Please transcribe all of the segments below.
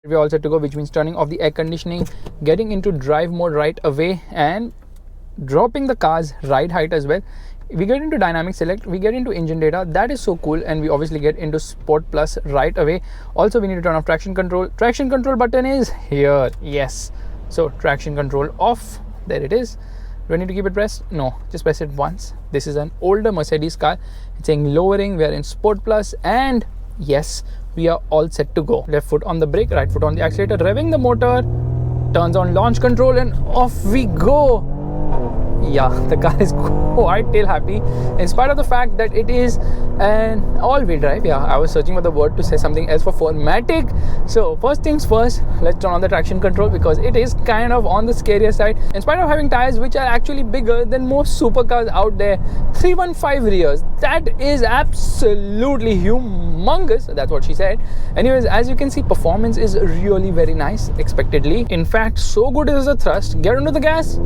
We're all set to go, which means turning off the air conditioning, getting into drive mode right away, and dropping the car's ride height as well. We get into dynamic select, we get into engine data. That is so cool. And we obviously get into sport plus right away. Also, we need to turn off traction control. Traction control button is here. Yes, so traction control off. There it is. Do I need to keep it pressed? No, just press it once. This is an older Mercedes car. It's saying lowering. We are in sport plus, and yes, we are all set to go. Left foot on the brake, right foot on the accelerator, revving the motor, turns on launch control, and off we go. Yeah, the car is quite tail happy in spite of the fact that it is an all-wheel drive. Yeah, I was searching for the word to say something else for formatic. So first things first, let's turn on the traction control because it is kind of on the scarier side. In spite of having tires which are actually bigger than most supercars out there, 315 rears, that is absolutely humongous. That's what she said. Anyways, as you can see, performance is really very nice, expectedly. In fact, so good is the thrust. Get into the gas.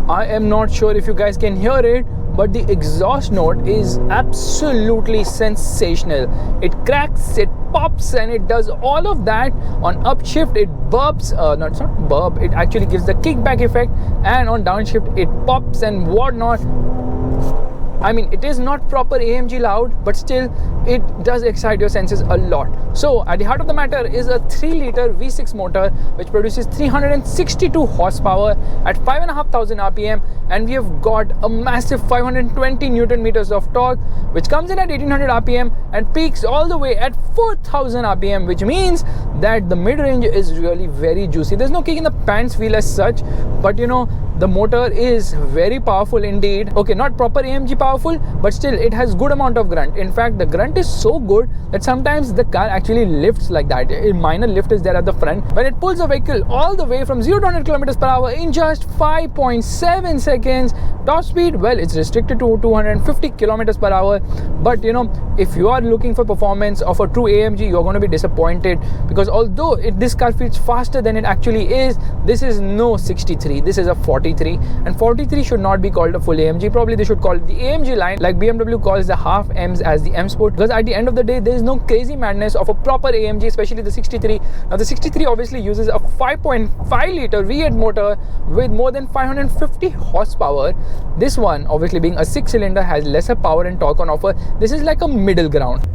I am not sure if you guys can hear it, but the exhaust note is absolutely sensational. It cracks, it pops, and it does all of that. On upshift, it burps. No, it's not burp. It actually gives the kickback effect, and on downshift, it pops and whatnot. I mean, it is not proper AMG loud, but still, it does excite your senses a lot. So, at the heart of the matter is a 3-liter V6 motor, which produces 362 horsepower at 5,500 RPM, and we have got a massive 520 Newton meters of torque, which comes in at 1,800 RPM and peaks all the way at 4,000 RPM, which means that the mid-range is really very juicy. There's no kick in the pants feel as such, but you know, the motor is very powerful indeed. Okay, not proper AMG powerful, but still it has good amount of grunt. In fact, the grunt is so good that sometimes the car actually lifts like that. A minor lift is there at the front when it pulls a vehicle all the way from 0 to 100 kilometers per hour in just 5.7 seconds. Top speed, well, it's restricted to 250 kilometers per hour. But you know, if you are looking for performance of a true AMG, you're going to be disappointed because although this car feels faster than it actually is, this is no 63. This is a 43, and 43 should not be called a full AMG. Probably they should call it the AMG line, like BMW calls the half M's as the M Sport, because at the end of the day, there is no crazy madness of a proper AMG, especially the 63. Now, the 63 obviously uses a 5.5 liter V8 motor with more than 550 horsepower. This one, obviously being a 6-cylinder, has lesser power and torque on offer. This is like a middle ground.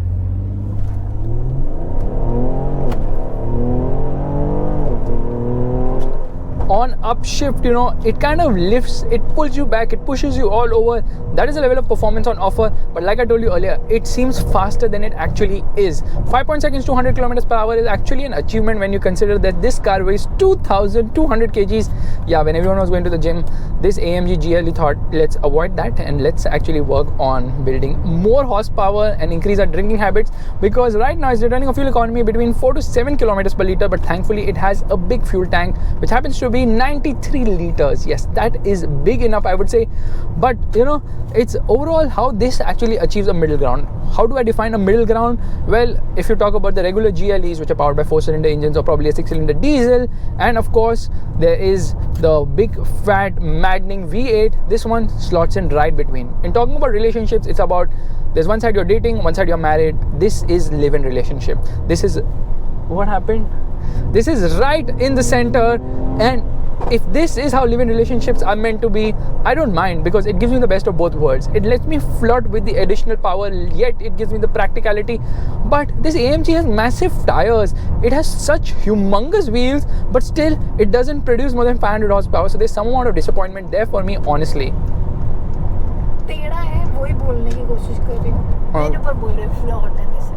On upshift, you know, it kind of lifts, it pulls you back, it pushes you all over. That is the level of performance on offer. But like I told you earlier, it seems faster than it actually is. 5 seconds to 100 kilometers per hour is actually an achievement when you consider that this car weighs 2,200 kgs. Yeah, when everyone was going to the gym, this AMG GLE thought, let's avoid that and let's actually work on building more horsepower and increase our drinking habits, because right now it's returning a fuel economy between 4 to 7 kilometers per liter. But thankfully, it has a big fuel tank, which happens to be 93 liters. Yes, that is big enough, I would say. But you know, it's overall how this actually achieves a middle ground. How do I define a middle ground? Well, if you talk about the regular GLEs, which are powered by 4-cylinder engines or probably a 6-cylinder diesel, and of course there is the big fat maddening V8, this one slots in right between. In talking about relationships, it's about, there's one side you're dating, one side you're married. This is live-in relationship. This is what happened. This is right in the center, and if this is how live-in relationships are meant to be, I don't mind, because it gives me the best of both worlds. It lets me flirt with the additional power, yet it gives me the practicality. But this AMG has massive tires, it has such humongous wheels, but still it doesn't produce more than 500 horsepower. So there's some amount of disappointment there for me, honestly. टेढ़ा है, वही बोलने की कोशिश कर रही हूँ। मेरे ऊपर बोल रहे हैं फ्लॉट है this.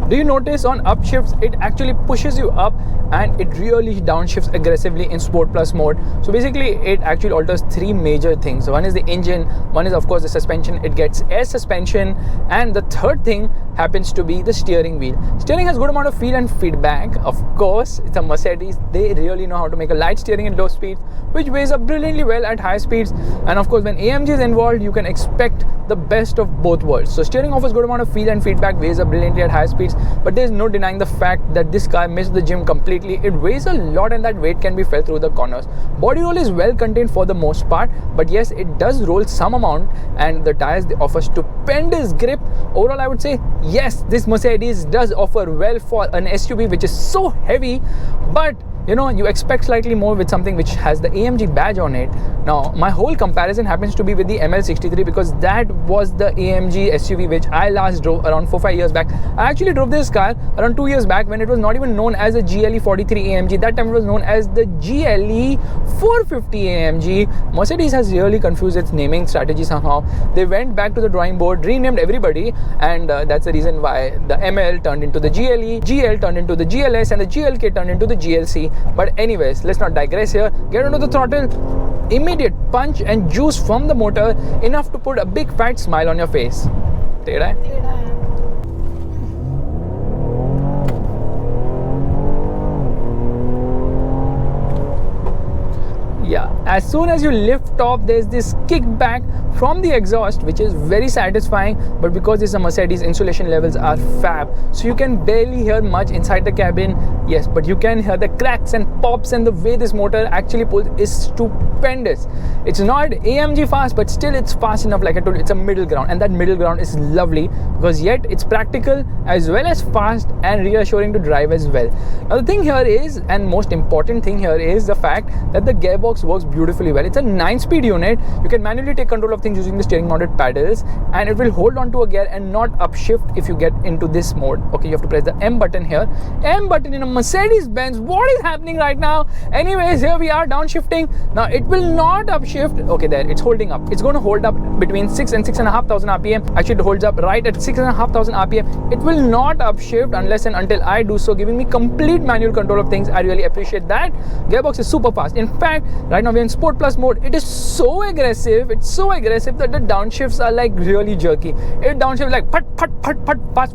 Do you notice on upshifts, it actually pushes you up and it really downshifts aggressively in Sport Plus mode. So basically, it actually alters 3 major things. One is the engine, one is of course the suspension. It gets air suspension, and the third thing happens to be the steering wheel. Steering has good amount of feel and feedback. Of course, it's a Mercedes. They really know how to make a light steering at low speeds, which weighs up brilliantly well at high speeds. And of course, when AMG is involved, you can expect the best of both worlds. So steering offers good amount of feel and feedback, weighs up brilliantly at high speeds, but there's no denying the fact that this car missed the gym completely. It weighs a lot and that weight can be felt through the corners. Body roll is well contained for the most part, but yes, it does roll some amount, and the tires, they offer stupendous grip. Overall, I would say yes, this Mercedes does offer well for an SUV which is so heavy, but you know, you expect slightly more with something which has the AMG badge on it. Now, my whole comparison happens to be with the ML63 because that was the AMG SUV which I last drove around 4-5 years back. I actually drove this car around 2 years back when it was not even known as a GLE 43 AMG. That time it was known as the GLE 450 AMG. Mercedes has really confused its naming strategy somehow. They went back to the drawing board, renamed everybody, and that's the reason why the ML turned into the GLE, GL turned into the GLS, and the GLK turned into the GLC. But anyways, let's not digress here. Get onto the throttle. Immediate punch and juice from the motor, enough to put a big fat smile on your face. Tera hai? Yeah, as soon as you lift off, there's this kickback from the exhaust which is very satisfying, but because it's a Mercedes, insulation levels are fab, so you can barely hear much inside the cabin. Yes, but you can hear the cracks and pops, and the way this motor actually pulls is stupendous. It's not AMG fast, but still it's fast enough. Like I told you, it's a middle ground, and that middle ground is lovely because yet it's practical as well as fast and reassuring to drive as well. Now the thing here is, and most important thing here is the fact that the gearbox works beautifully well. It's a 9-speed unit. You can manually take control of things using the steering mounted paddles, and it will hold on to a gear and not upshift if you get into this mode. Okay, you have to press the M button here. M button in a Mercedes Benz. What is happening right now? Anyways, here we are downshifting. Now it will not upshift. Okay, there, it's holding up. It's going to hold up between 6 and 6,500 RPM. Actually, it holds up right at 6,500 RPM. It will not upshift unless and until I do so, giving me complete manual control of things. I really appreciate that. Gearbox is super fast. In fact, right now we're in Sport Plus mode. It is so aggressive. It's so aggressive that the downshifts are like really jerky. It downshifts like put, fast,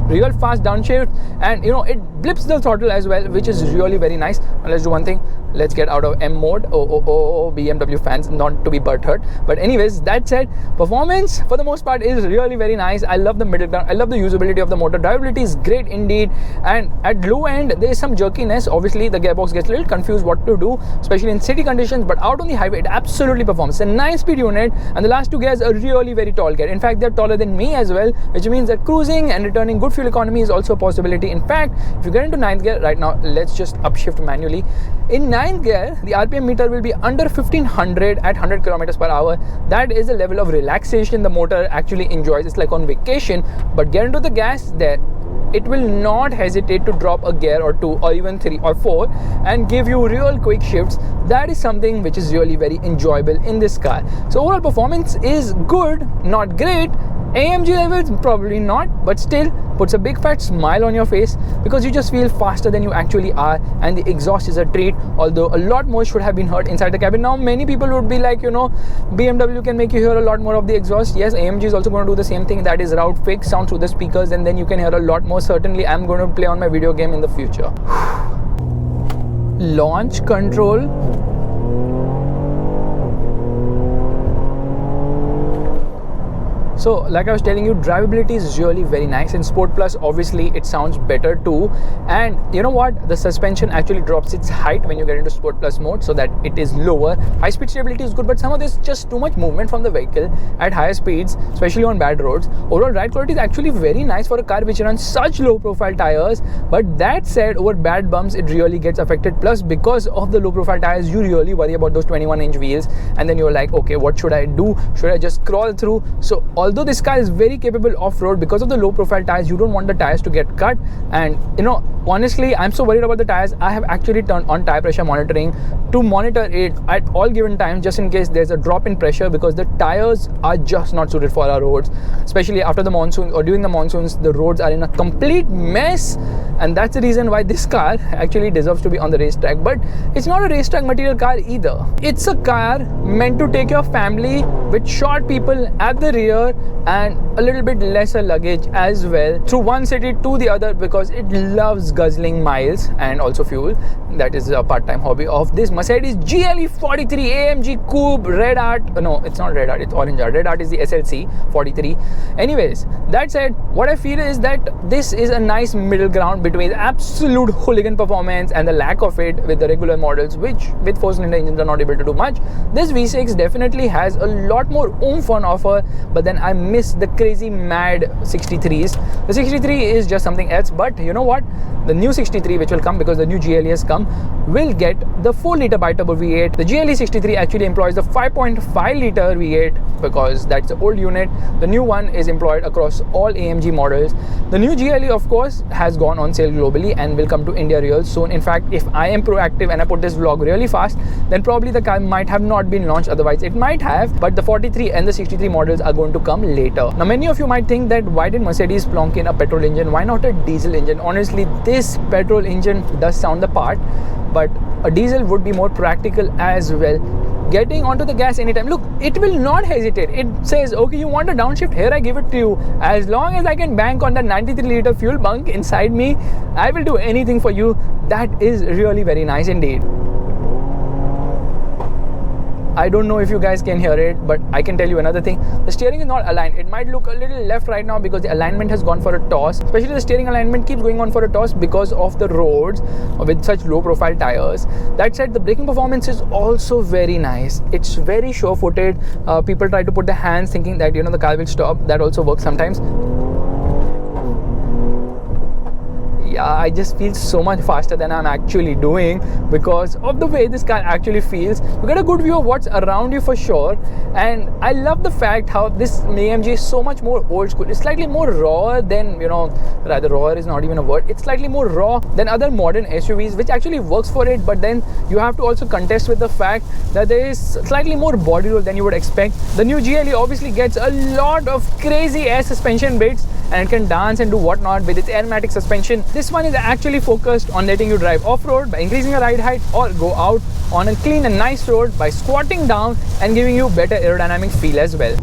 real fast downshift, and you know it blips the throttle as well, which is really very nice. Now let's do one thing. Let's get out of M mode. Oh, BMW fans, not to be butthurt. But anyways, that said, performance for the most part is really very nice. I love the middle ground. I love the usability of the motor. Drivability is great indeed. And at low end, there is some jerkiness. Obviously, the gearbox gets a little confused what to do, especially in city conditions. But out on the highway, it absolutely performs. It's a 9-speed unit, and the last 2 gears are really very tall gear. In fact, they're taller than me as well, which means that cruising and returning good fuel economy is also a possibility. In fact, if you get into 9th gear right now, let's just upshift manually. In 9th gear, the RPM meter will be under 1500 at 100 kilometers per hour. That is a level of relaxation the motor actually enjoys. It's like on vacation. But get into the gas, there it will not hesitate to drop a gear or 2 or even 3 or 4 and give you real quick shifts. That is something which is really very enjoyable in this car. So overall performance is good, not great. AMG levels probably not, but still puts a big fat smile on your face because you just feel faster than you actually are, and the exhaust is a treat, although a lot more should have been heard inside the cabin. Now many people would be like, you know, BMW can make you hear a lot more of the exhaust. Yes, AMG is also going to do the same thing, that is route fix sound through the speakers, and then you can hear a lot more. Certainly I'm going to play on my video game in the future. Launch control. So like I was telling you, drivability is really very nice. In Sport Plus, obviously it sounds better too. And you know what? The suspension actually drops its height when you get into Sport Plus mode so that it is lower. High speed stability is good, but somehow there's just too much movement from the vehicle at higher speeds, especially on bad roads. Overall ride quality is actually very nice for a car which runs such low profile tires. But that said, over bad bumps, it really gets affected. Plus, because of the low profile tires, you really worry about those 21-inch wheels. And then you're like, okay, what should I do? Should I just crawl through? So although this car is very capable off-road, because of the low profile tires, you don't want the tires to get cut. And you know, honestly, I'm so worried about the tires, I have actually turned on tire pressure monitoring to monitor it at all given times, just in case there's a drop in pressure, because the tires are just not suited for our roads, especially after the monsoon or during the monsoons. The roads are in a complete mess, and that's the reason why this car actually deserves to be on the racetrack. But it's not a racetrack material car either. It's a car meant to take your family with short people at the rear and a little bit lesser luggage as well through one city to the other, because it loves guzzling miles and also fuel. that is a part-time hobby of this Mercedes GLE 43 AMG Coupe Red Art. No, it's not Red Art, it's Orange Art. Red Art is the SLC 43. Anyways, that said, what I feel is that this is a nice middle ground between absolute hooligan performance and the lack of it with the regular models, which with 4-cylinder engines are not able to do much. This V6 definitely has a lot more oomph on offer, but then I miss the crazy mad 63s. The 63 is just something else, but you know what? The new 63 which will come, because the new GLE has come, will get the 4-litre bi-turbo V8. The GLE 63 actually employs the 5.5-litre V8 because that's the old unit. The new one is employed across all AMG models. The new GLE, of course, has gone on sale globally and will come to India real soon. In fact, if I am proactive and I put this vlog really fast, then probably the car might have not been launched. Otherwise, it might have, but the 43 and the 63 models are going to come later. Now, many of you might think that why did Mercedes plonk in a petrol engine? Why not a diesel engine? Honestly, this petrol engine does sound the part, but a diesel would be more practical as well. Getting onto the gas anytime. Look, it will not hesitate. It says, okay, you want a downshift? Here, I give it to you. As long as I can bank on that 93-litre fuel bunk inside me, I will do anything for you. That is really very nice indeed. I don't know if you guys can hear it, but I can tell you another thing. The steering is not aligned. It might look a little left right now because the alignment has gone for a toss. Especially the steering alignment keeps going on for a toss because of the roads with such low profile tires. That said, the braking performance is also very nice. It's very sure-footed. People try to put their hands thinking that, you know, the car will stop. That also works sometimes. Yeah, I just feel so much faster than I'm actually doing because of the way this car actually feels. You get a good view of what's around you for sure, and I love the fact how this AMG is so much more old school. It's slightly more raw than, you know, rather raw is not even a word. It's slightly more raw than other modern SUVs, which actually works for it, but then you have to also contest with the fact that there is slightly more body roll than you would expect. The new GLE obviously gets a lot of crazy air suspension bits, and it can dance and do whatnot with its airmatic suspension. This one is actually focused on letting you drive off-road by increasing your ride height, or go out on a clean and nice road by squatting down and giving you better aerodynamic feel as well.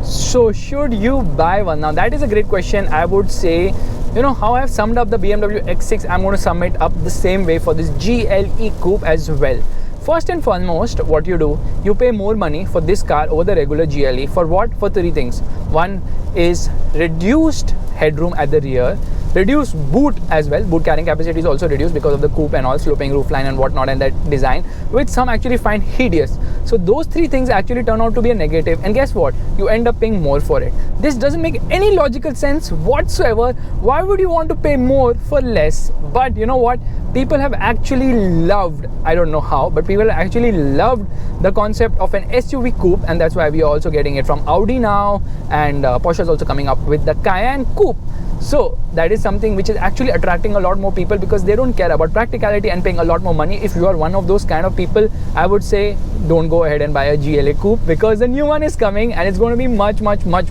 So should you buy one? Now that is a great question. I would say, you know, how I've summed up the BMW X6, I'm going to sum it up the same way for this GLE Coupe as well. First and foremost, what you do, you pay more money for this car over the regular GLE. For what? For 3 things. One is reduced headroom at the rear, reduced boot as well. Boot carrying capacity is also reduced because of the coupe and all, sloping roofline and whatnot, and that design, which some actually find hideous. So those 3 things actually turn out to be a negative, and guess what? You end up paying more for it. This doesn't make any logical sense whatsoever. Why would you want to pay more for less? But you know what? People have actually loved, I don't know how, but people have actually loved the concept of an SUV coupe, and that's why we are also getting it from Audi now, and Porsche is also coming up with the Cayenne Coupe. So that is something which is actually attracting a lot more people because they don't care about practicality and paying a lot more money. If you are one of those kind of people, I would say don't go ahead and buy a GLA Coupe because the new one is coming and it's going to be much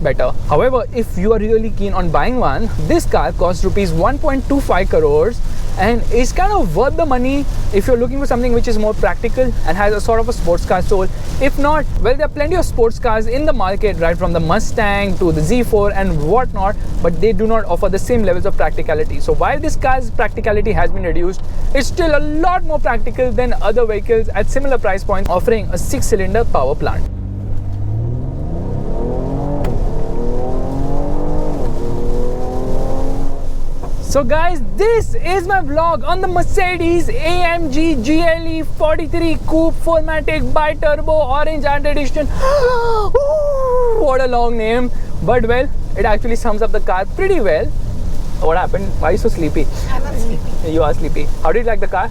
better. However, if you are really keen on buying one, this car costs rupees 1.25 crores and is kind of worth the money if you're looking for something which is more practical and has a sort of a sports car soul. If not, well, there are plenty of sports cars in the market, right from the Mustang to the Z4 and whatnot, but they do not offer the same levels of practicality. So while this car's practicality has been reduced, it's still a lot more practical than other vehicles at similar price points offering a 6-cylinder power plant. So guys, this is my vlog on the Mercedes AMG GLE 43 Coupe 4MATIC bi-turbo orange art edition. What a long name, but well, it actually sums up the car pretty well. What happened? Why are you so sleepy? I'm not sleepy. You are sleepy. How did you like the car?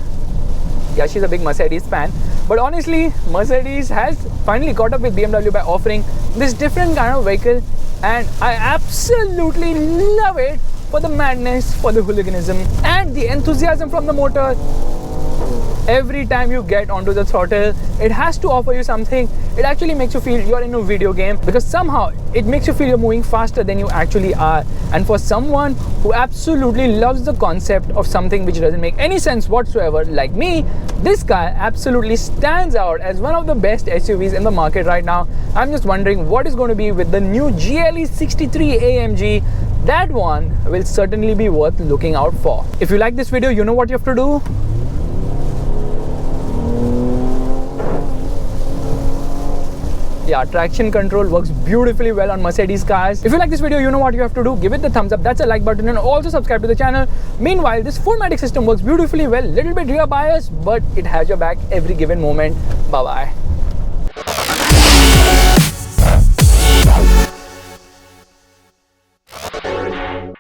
Yeah, she's a big Mercedes fan. But honestly, Mercedes has finally caught up with BMW by offering this different kind of vehicle, and I absolutely love it. For the madness, for the hooliganism, and the enthusiasm from the motor. every time you get onto the throttle, it has to offer you something. It actually makes you feel you're in a video game, because somehow it makes you feel you're moving faster than you actually are. And for someone who absolutely loves the concept of something which doesn't make any sense whatsoever, like me, this car absolutely stands out as one of the best SUVs in the market right now. I'm just wondering what is going to be with the new GLE 63 AMG. That one will certainly be worth looking out for. If you like this video, you know what you have to do. Yeah, traction control works beautifully well on Mercedes cars. If you like this video, you know what you have to do. Give it the thumbs up, that's a like button, and also subscribe to the channel. Meanwhile, this 4MATIC system works beautifully well. Little bit rear bias, but it has your back every given moment. Bye bye.